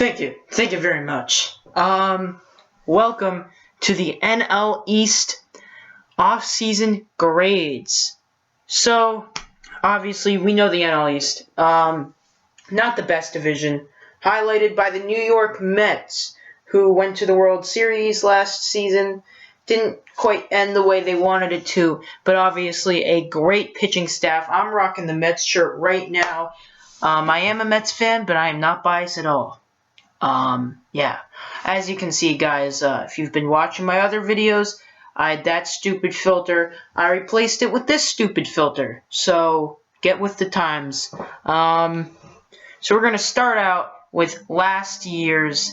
Thank you very much. Welcome to the NL East off-season grades. So, obviously, we know the NL East. Not the best division, highlighted by the New York Mets, who went to the World Series last season. Didn't quite end the way they wanted it to, but obviously a great pitching staff. I'm rocking the Mets shirt right now. I am a Mets fan, but I am not biased at all. Yeah. As you can see, guys, if you've been watching my other videos, I had that stupid filter. I replaced it with this stupid filter. So, get with the times. So we're going to start out with last year's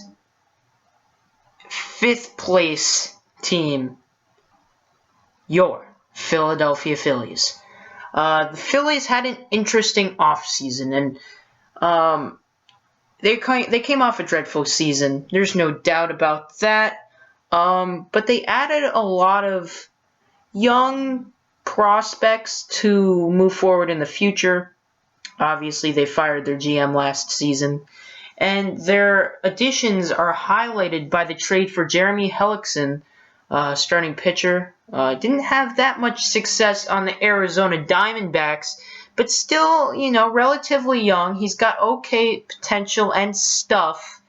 5th place team, your Philadelphia Phillies. The Phillies had an interesting offseason, and they came off a dreadful season. There's no doubt about that. But they added a lot of young prospects to move forward in the future. Obviously, they fired their GM last season. And their additions are highlighted by the trade for Jeremy Hellickson, starting pitcher. Didn't have that much success on the Arizona Diamondbacks, but still, relatively young. He's got okay potential and stuff.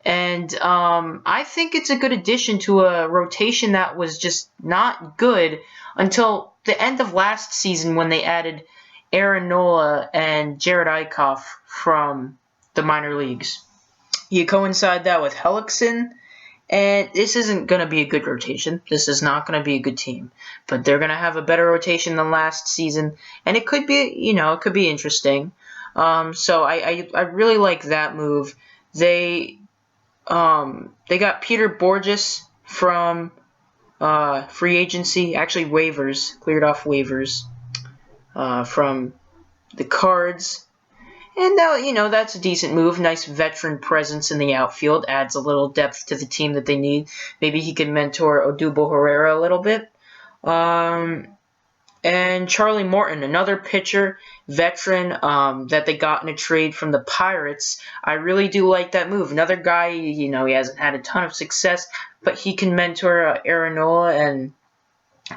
And I think it's a good addition to a rotation that was just not good until the end of last season when they added Aaron Nola and Jared Eichhoff from the minor leagues. You coincide that with Hellickson, and this isn't going to be a good rotation. This is not going to be a good team. But they're going to have a better rotation than last season, and it could be, it could be interesting. So I really like that move. They got Peter Bourjos from free agency, actually waivers, cleared off waivers from the Cards. And, that's a decent move. Nice veteran presence in the outfield. Adds a little depth to the team that they need. Maybe he can mentor Odubel Herrera a little bit. And Charlie Morton, another pitcher, veteran that they got in a trade from the Pirates. I really do like that move. Another guy, he hasn't had a ton of success, but he can mentor Aaron Nola and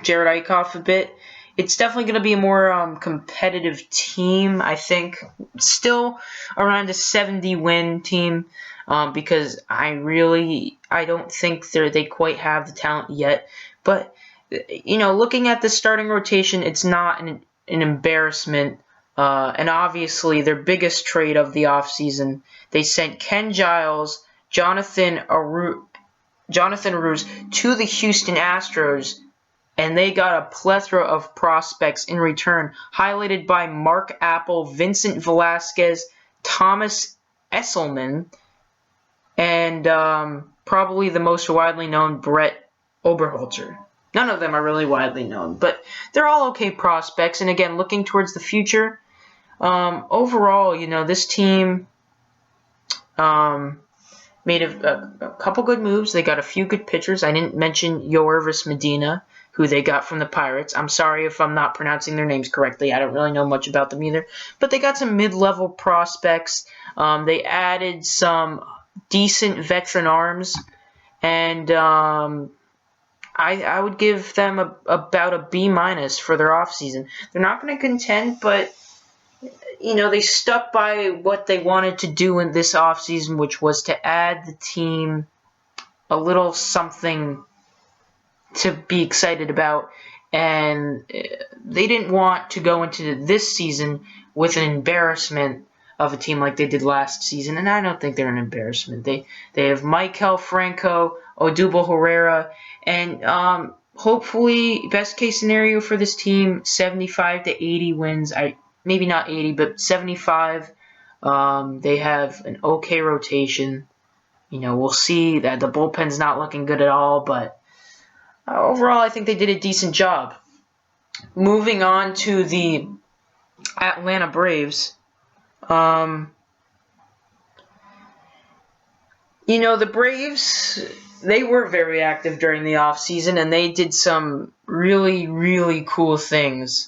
Jared Eichhoff a bit. It's definitely going to be a more competitive team, I think. Still around a 70-win team because I don't think they quite have the talent yet. But, looking at the starting rotation, it's not an embarrassment. And obviously, their biggest trade of the offseason, they sent Ken Giles, Jonathan Aruz to the Houston Astros, and they got a plethora of prospects in return, highlighted by Mark Appel, Vincent Velasquez, Thomas Esselman, and probably the most widely known, Brett Oberholzer. None of them are really widely known, but they're all okay prospects. And again, looking towards the future, overall, this team made a couple good moves. They got a few good pitchers. I didn't mention Yoervis Medina, who they got from the Pirates. I'm sorry if I'm not pronouncing their names correctly. I don't really know much about them either. But they got some mid-level prospects. They added some decent veteran arms. And I would give them about a B- for their offseason. They're not going to contend, but they stuck by what they wanted to do in this offseason, which was to add the team a little something to be excited about, and they didn't want to go into this season with an embarrassment of a team like they did last season, and I don't think they're an embarrassment. They have Maikel Franco, Odubel Herrera, and hopefully, best case scenario for this team, 75 to 80 wins. Maybe not 80, but 75. They have an okay rotation. We'll see that the bullpen's not looking good at all, but overall, I think they did a decent job. Moving on to the Atlanta Braves. The Braves, they were very active during the offseason, and they did some really, really cool things.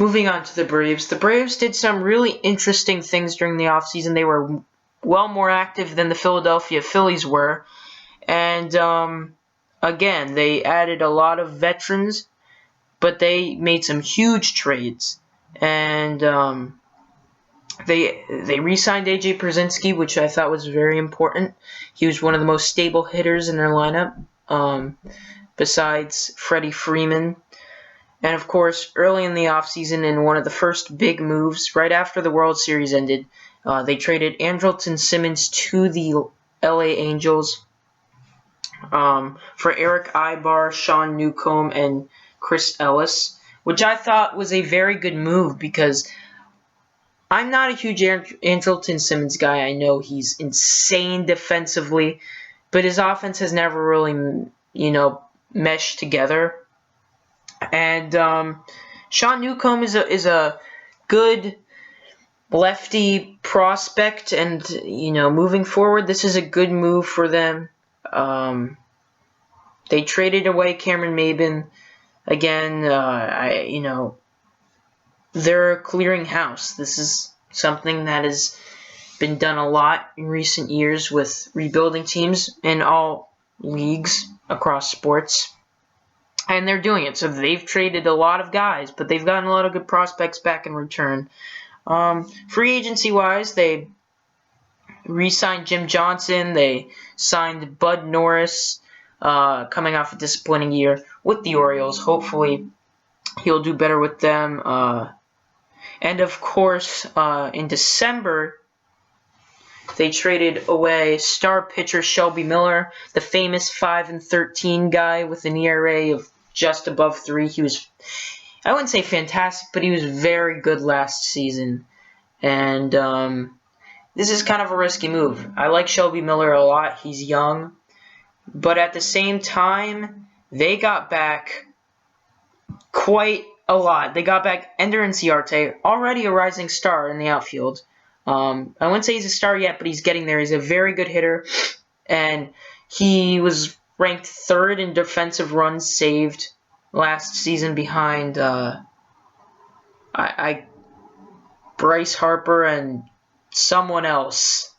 moving on to the Braves. The Braves did some really interesting things during the offseason. They were well more active than the Philadelphia Phillies were. And, again, they added a lot of veterans, but they made some huge trades. And they re-signed A.J. Pierzynski, which I thought was very important. He was one of the most stable hitters in their lineup, besides Freddie Freeman. And, of course, early in the offseason, in one of the first big moves, right after the World Series ended, they traded Andrelton Simmons to the LA Angels for Eric Aybar, Sean Newcomb, and Chris Ellis, which I thought was a very good move because I'm not a huge Andrelton Simmons guy. I know he's insane defensively, but his offense has never really, meshed together. And Sean Newcomb is a good lefty prospect, and moving forward, this is a good move for them. They traded away Cameron Maybin. Again, they're clearing house. This is something that has been done a lot in recent years with rebuilding teams in all leagues across sports. And they're doing it. So they've traded a lot of guys, but they've gotten a lot of good prospects back in return. Free agency-wise, they re-signed Jim Johnson. They signed Bud Norris, coming off a disappointing year with the Orioles. Hopefully, he'll do better with them. And, of course, in December, they traded away star pitcher Shelby Miller, the famous 5-13 guy with an ERA of just above 3. He was, I wouldn't say fantastic, but he was very good last season. And this is kind of a risky move. I like Shelby Miller a lot. He's young. But at the same time, they got back quite a lot. They got back Ender Inciarte, already a rising star in the outfield. I wouldn't say he's a star yet, but he's getting there. He's a very good hitter. And he was ranked 3rd in defensive runs saved last season behind Bryce Harper and someone else.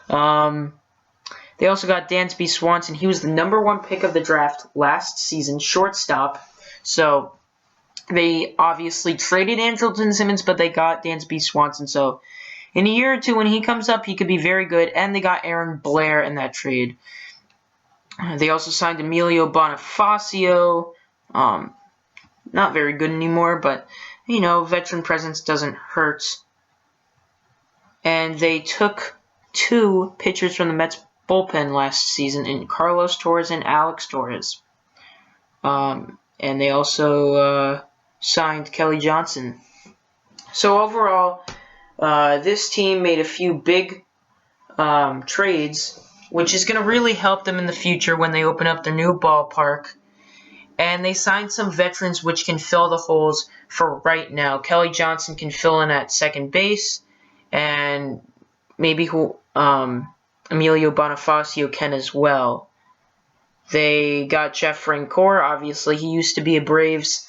They also got Dansby Swanson. He was the #1 pick of the draft last season, shortstop. So they obviously traded Andrelton Simmons, but they got Dansby Swanson. So in a year or two, when he comes up, he could be very good. And they got Aaron Blair in that trade. They also signed Emilio Bonifacio. Not very good anymore, but, veteran presence doesn't hurt. And they took 2 pitchers from the Mets bullpen last season in Carlos Torres and Alex Torres. And they also signed Kelly Johnson. So overall, this team made a few big trades, which is going to really help them in the future when they open up their new ballpark. And they signed some veterans which can fill the holes for right now. Kelly Johnson can fill in at second base, and maybe Emilio Bonifacio can as well. They got Jeff Francoeur. Obviously, he used to be a Braves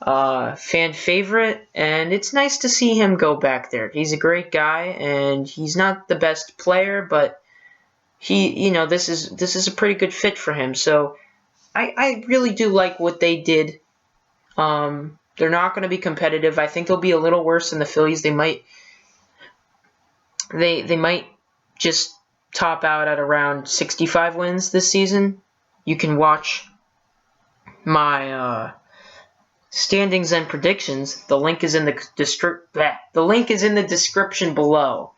fan favorite, and it's nice to see him go back there. He's a great guy, and he's not the best player, but this is a pretty good fit for him. So I really do like what they did. They're not going to be competitive. I think they'll be a little worse than the Phillies. They might just top out at around 65 wins this season. You can watch my standings and predictions. The link is in the description below.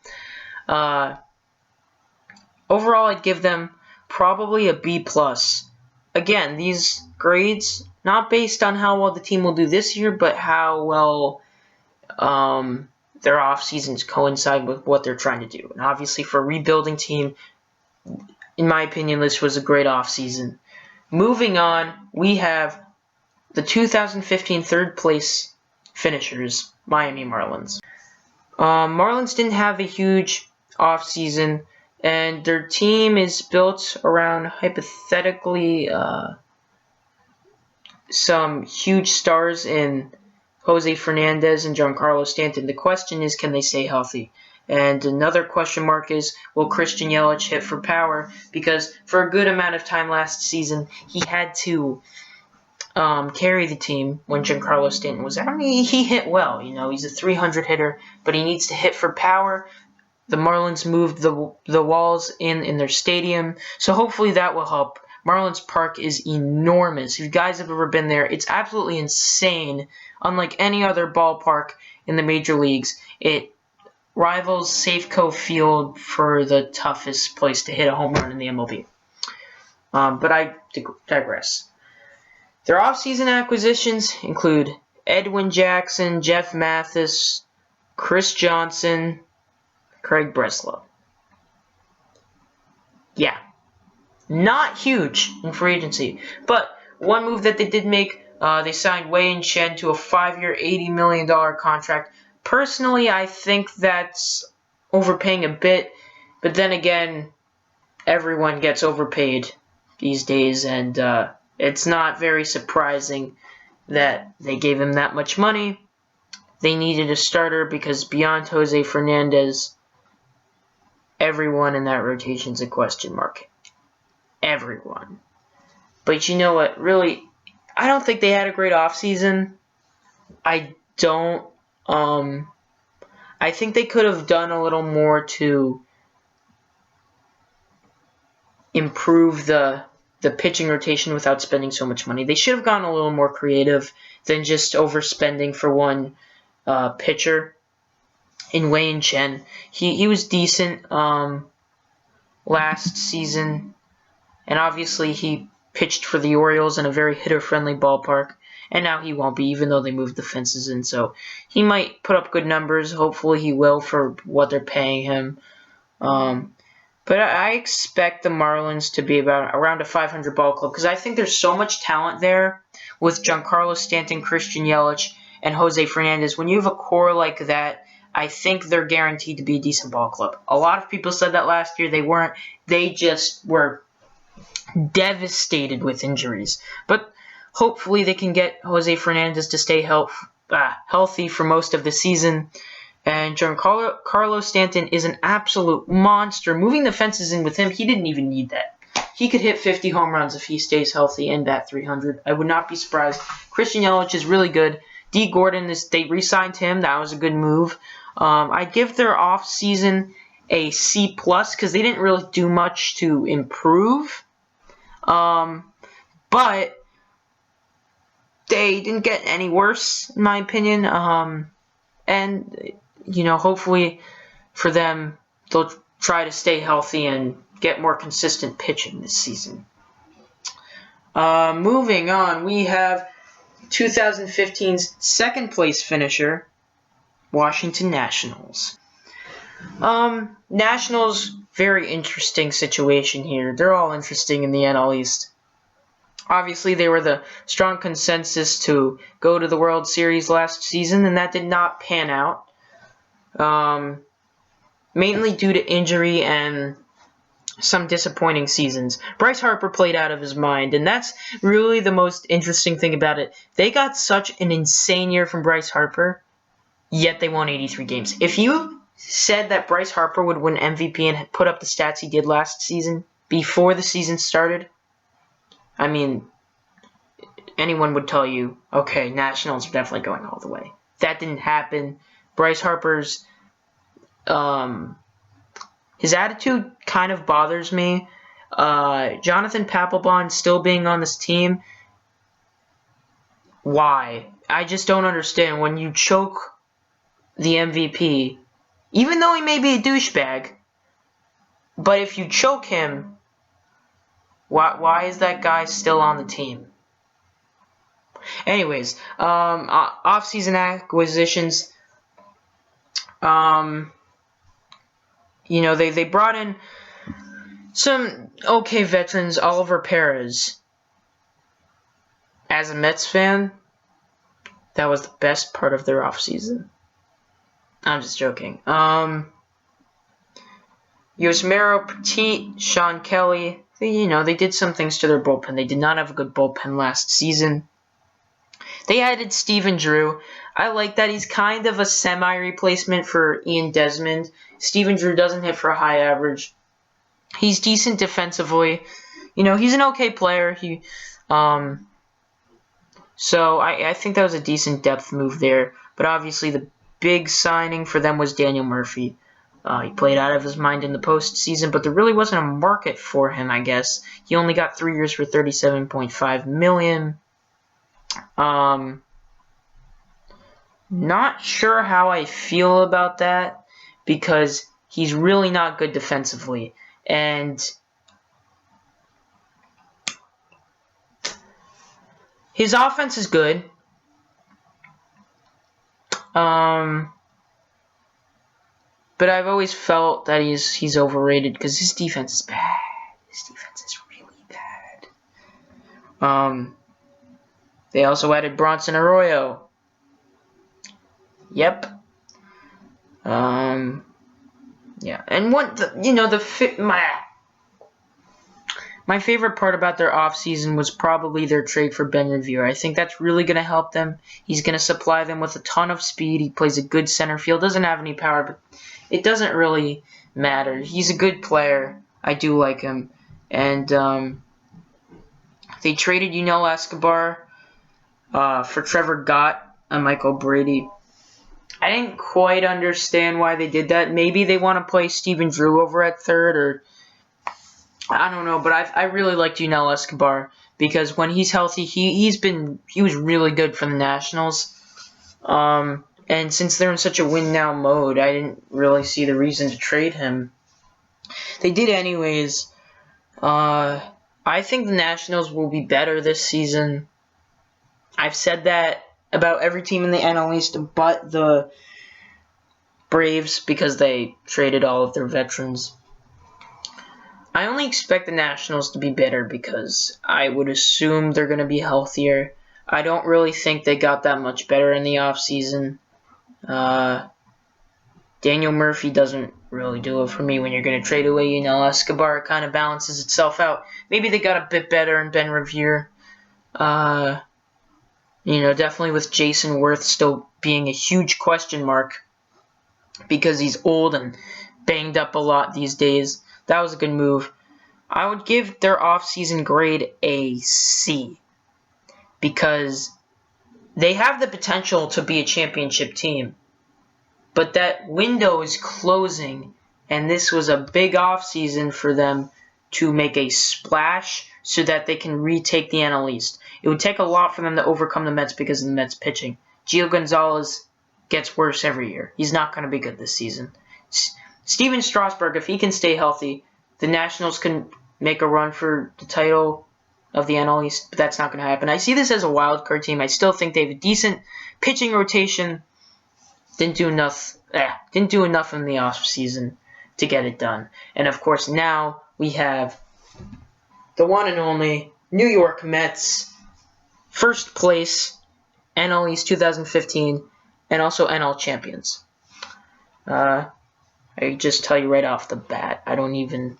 Overall, I'd give them probably a B+. Again, these grades, not based on how well the team will do this year, but how well their off seasons coincide with what they're trying to do. And obviously, for a rebuilding team, in my opinion, this was a great off season. Moving on, we have the 2015 third place finishers, Miami Marlins. Marlins didn't have a huge off season, and their team is built around, hypothetically, some huge stars in Jose Fernandez and Giancarlo Stanton. The question is, can they stay healthy? And another question mark is, will Christian Yelich hit for power? Because for a good amount of time last season, he had to carry the team when Giancarlo Stanton was out. I mean, he hit well. He's a 300 hitter, but he needs to hit for power. The Marlins moved the walls in their stadium, so hopefully that will help. Marlins Park is enormous. If you guys have ever been there, it's absolutely insane. Unlike any other ballpark in the major leagues, it rivals Safeco Field for the toughest place to hit a home run in the MLB. But I digress. Their offseason acquisitions include Edwin Jackson, Jeff Mathis, Chris Johnson, Craig Breslow. Yeah. Not huge in free agency. But one move that they did make, they signed Wei Chen to a 5-year, $80 million contract. Personally, I think that's overpaying a bit. But then again, everyone gets overpaid these days. And it's not very surprising that they gave him that much money. They needed a starter because beyond Jose Fernandez, everyone in that rotation is a question mark. Everyone. But you know what? Really, I don't think they had a great offseason. I don't. I think they could have done a little more to improve the pitching rotation without spending so much money. They should have gone a little more creative than just overspending for one pitcher. In Wei Chen, he was decent last season, and obviously he pitched for the Orioles in a very hitter-friendly ballpark, and now he won't be, even though they moved the fences in, so he might put up good numbers. Hopefully he will for what they're paying him. But I expect the Marlins to be around a 500 ball club, because I think there's so much talent there with Giancarlo Stanton, Christian Yelich, and Jose Fernandez. When you have a core like that, I think they're guaranteed to be a decent ball club. A lot of people said that last year. They weren't. They just were devastated with injuries. But hopefully they can get Jose Fernandez to stay healthy for most of the season. And Giancarlo Stanton is an absolute monster. Moving the fences in with him, he didn't even need that. He could hit 50 home runs if he stays healthy and bat 300. I would not be surprised. Christian Yelich is really good. D. Gordon, they re-signed him. That was a good move. I'd give their off-season a C+, because they didn't really do much to improve. But they didn't get any worse, in my opinion. And, hopefully for them, they'll try to stay healthy and get more consistent pitching this season. Moving on, we have 2015's second-place finisher, Washington Nationals. Nationals, very interesting situation here. They're all interesting in the NL East. Obviously, they were the strong consensus to go to the World Series last season, and that did not pan out. Mainly due to injury and some disappointing seasons. Bryce Harper played out of his mind, and that's really the most interesting thing about it. They got such an insane year from Bryce Harper, yet they won 83 games. If you said that Bryce Harper would win MVP and put up the stats he did last season before the season started, I mean, anyone would tell you, okay, Nationals are definitely going all the way. That didn't happen. Bryce Harper's his attitude kind of bothers me. Jonathan Papelbon still being on this team, why? I just don't understand. When you choke the MVP, even though he may be a douchebag, but if you choke him, why is that guy still on the team? Anyways, off-season acquisitions. They brought in some okay veterans. Oliver Perez. As a Mets fan, that was the best part of their offseason. I'm just joking. Yusmeiro Petit, Sean Kelly, they did some things to their bullpen. They did not have a good bullpen last season. They added Stephen Drew. I like that. He's kind of a semi-replacement for Ian Desmond. Stephen Drew doesn't hit for a high average. He's decent defensively. He's an okay player. So I think that was a decent depth move there. But obviously the big signing for them was Daniel Murphy. He played out of his mind in the postseason, but there really wasn't a market for him, I guess. He only got 3 years for $37.5 million. Not sure how I feel about that because he's really not good defensively. And his offense is good. But I've always felt that he's overrated because his defense is bad. His defense is really bad. They also added Bronson Arroyo. Yep. Yeah. And my favorite part about their offseason was probably their trade for Ben Revere. I think that's really going to help them. He's going to supply them with a ton of speed. He plays a good center field. Doesn't have any power, but it doesn't really matter. He's a good player. I do like him. And they traded Yunel Escobar for Trevor Gott and Michael Brady. I didn't quite understand why they did that. Maybe they want to play Stephen Drew over at third, or I don't know. But I really liked Yunel Escobar because when he's healthy, he was really good for the Nationals. And since they're in such a win-now mode, I didn't really see the reason to trade him. They did anyways. I think the Nationals will be better this season. I've said that about every team in the NL East but the Braves because they traded all of their veterans. I only expect the Nationals to be better because I would assume they're going to be healthier. I don't really think they got that much better in the offseason. Daniel Murphy doesn't really do it for me when you're going to trade away Yunel Escobar. It kind of balances itself out. Maybe they got a bit better in Ben Revere. Definitely with Jason Worth still being a huge question mark because he's old and banged up a lot these days. That was a good move. I would give their offseason grade a C because they have the potential to be a championship team. But that window is closing, and this was a big offseason for them to make a splash so that they can retake the NL East. It would take a lot for them to overcome the Mets because of the Mets pitching. Gio Gonzalez gets worse every year. He's not going to be good this season. Steven Strasburg, if he can stay healthy, the Nationals can make a run for the title of the NL East, but that's not going to happen. I see this as a wild card team. I still think they have a decent pitching rotation. Didn't do enough in the offseason to get it done. And of course, now we have the one and only New York Mets, first place, NL East 2015, and also NL champions. I just tell you right off the bat, I don't even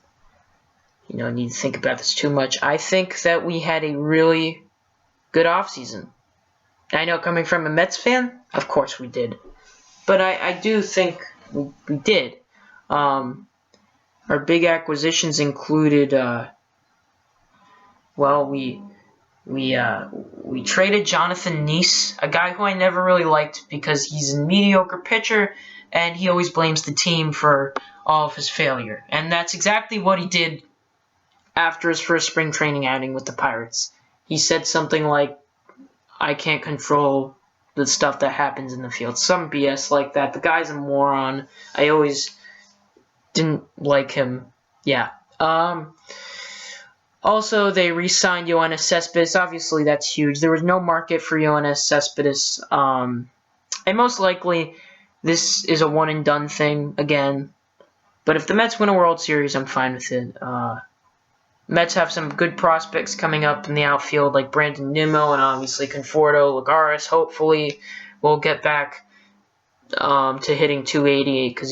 need to think about this too much. I think that we had a really good offseason. I know coming from a Mets fan, of course we did. But I do think we did. Our big acquisitions included, we traded Jonathan Neese, a guy who I never really liked because he's a mediocre pitcher and he always blames the team for all of his failure. And that's exactly what he did after his first spring training outing with the Pirates. He said something like, I can't control the stuff that happens in the field. Some BS like that. The guy's a moron. I always didn't like him. Yeah. Also, they re-signed Yoenis Cespedes. Obviously, that's huge. There was no market for Yoenis Cespedes. And most likely, this is a one-and-done thing again. But if the Mets win a World Series, I'm fine with it. Mets have some good prospects coming up in the outfield, like Brandon Nimmo and obviously Conforto. Lagares hopefully will get back to hitting 280 because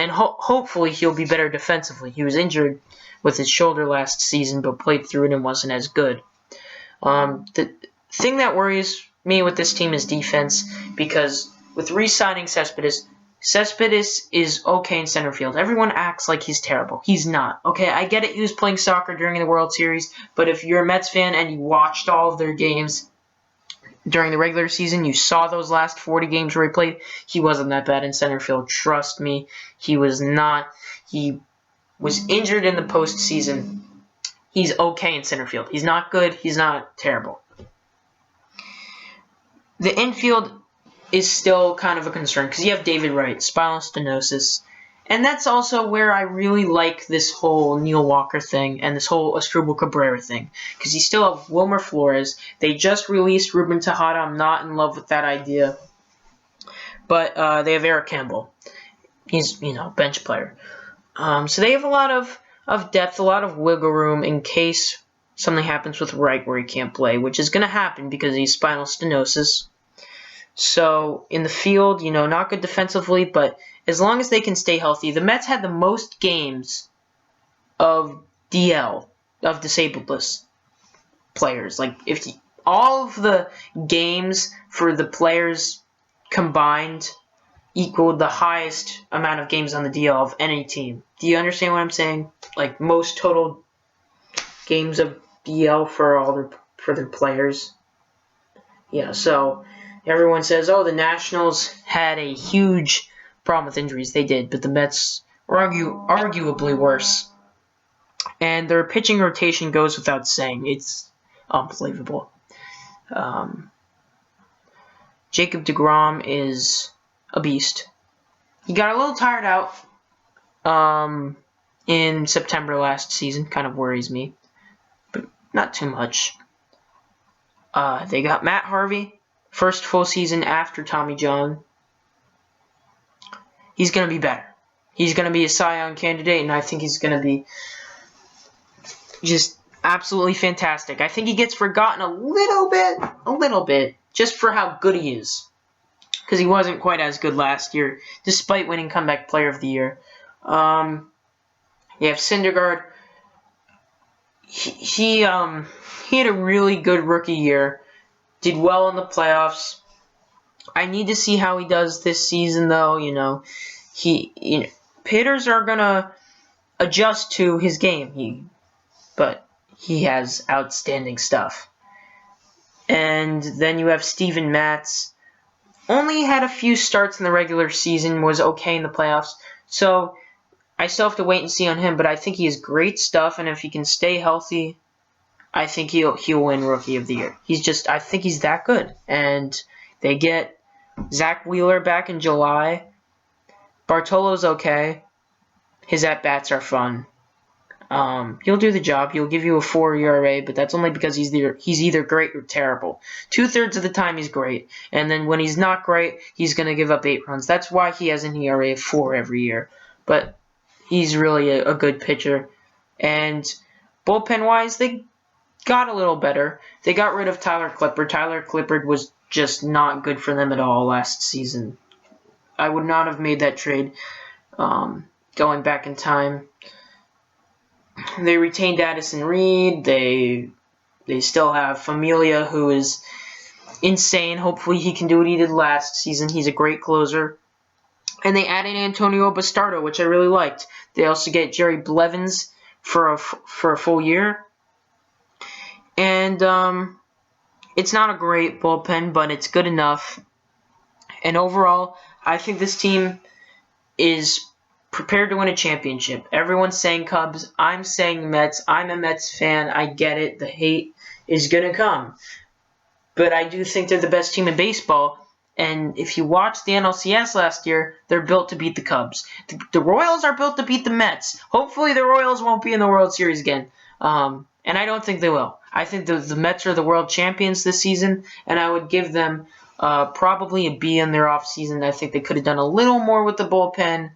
hopefully he'll be better defensively. He was injured with his shoulder last season, but played through it and wasn't as good. The thing that worries me with this team is defense, because with re-signing Cespedes is okay in center field. Everyone acts like he's terrible. He's not. Okay, I get it, he was playing soccer during the World Series, but if you're a Mets fan and you watched all of their games during the regular season, you saw those last 40 games where he played, he wasn't that bad in center field. Trust me, he was not. He was injured in the postseason. He's okay in center field. He's not good. He's not terrible. The infield is still kind of a concern because you have David Wright, spinal stenosis, and that's also where I really like this whole Neil Walker thing and this whole Asdrubal Cabrera thing, because you still have Wilmer Flores. They just released Ruben Tejada. I'm not in love with that idea, but they have Eric Campbell. He's, bench player. So they have a lot of depth, a lot of wiggle room in case something happens with Wright where he can't play, which is going to happen because he's spinal stenosis. So in the field, not good defensively, but as long as they can stay healthy. The Mets had the most games of DL, of disabled list players. Like, all of the games for the players combined equaled the highest amount of games on the DL of any team. Do you understand what I'm saying? Like, most total games of DL for their players. Yeah, so everyone says, oh, the Nationals had a huge problem with injuries. They did, but the Mets were arguably worse. And their pitching rotation goes without saying. It's unbelievable. Jacob deGrom is a beast. He got a little tired out in September last season. Kind of worries me, but not too much. They got Matt Harvey, first full season after Tommy John. He's going to be better. He's going to be a Cy Young candidate, and I think he's going to be just absolutely fantastic. I think he gets forgotten a little bit, just for how good he is. Because he wasn't quite as good last year, despite winning Comeback Player of the Year. You have Syndergaard. He had a really good rookie year. Did well in the playoffs. I need to see how he does this season, though. Hitters are gonna adjust to his game. But he has outstanding stuff. And then you have Steven Matz. Only had a few starts in the regular season, was okay in the playoffs. So I still have to wait and see on him, but I think he has great stuff, and if he can stay healthy, I think he'll win Rookie of the Year. I think he's that good. And they get Zach Wheeler back in July. Bartolo's okay. His at-bats are fun. He'll do the job. He'll give you a 4 ERA, but that's only because he's either great or terrible. 2/3 of the time he's great, and then when he's not great, he's going to give up 8 runs. That's why he has an ERA of 4 every year. But he's really a good pitcher. And bullpen-wise, they got a little better. They got rid of Tyler Clippard. Tyler Clippard was just not good for them at all last season. I would not have made that trade going back in time. They retained Addison Reed. They still have Familia, who is insane. Hopefully he can do what he did last season. He's a great closer. And they added Antonio Bastardo, which I really liked. They also get Jerry Blevins for a full year. And it's not a great bullpen, but it's good enough. And overall, I think this team is prepared to win a championship. Everyone's saying Cubs. I'm saying Mets. I'm a Mets fan. I get it. The hate is going to come. But I do think they're the best team in baseball. And if you watch the NLCS last year, they're built to beat the Cubs. The Royals are built to beat the Mets. Hopefully the Royals won't be in the World Series again. And I don't think they will. I think the Mets are the world champions this season, and I would give them probably a B in their offseason. I think they could have done a little more with the bullpen.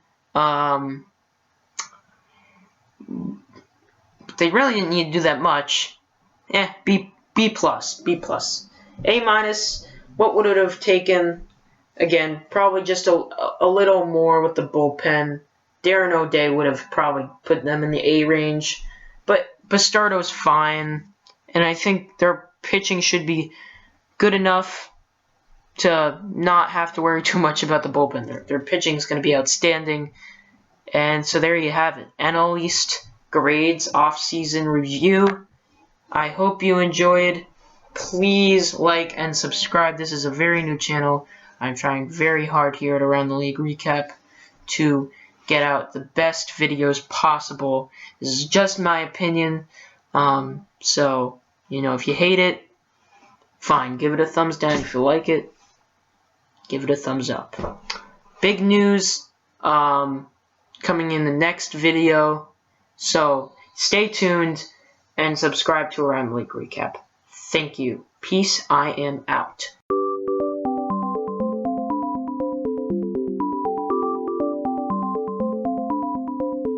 They really didn't need to do that much. B plus. A minus. What would it have taken? Again, probably just a little more with the bullpen. Darren O'Day would have probably put them in the A range. But Bastardo's fine. And I think their pitching should be good enough to not have to worry too much about the bullpen. Their pitching is going to be outstanding. And so there you have it. NL East grades off-season review. I hope you enjoyed. Please like and subscribe. This is a very new channel. I'm trying very hard here at Around the League Recap to get out the best videos possible. This is just my opinion. So, if you hate it, fine. Give it a thumbs down. If you like it, give it a thumbs up. Big news coming in the next video. So, stay tuned and subscribe to Around the League Recap. Thank you. Peace. I am out.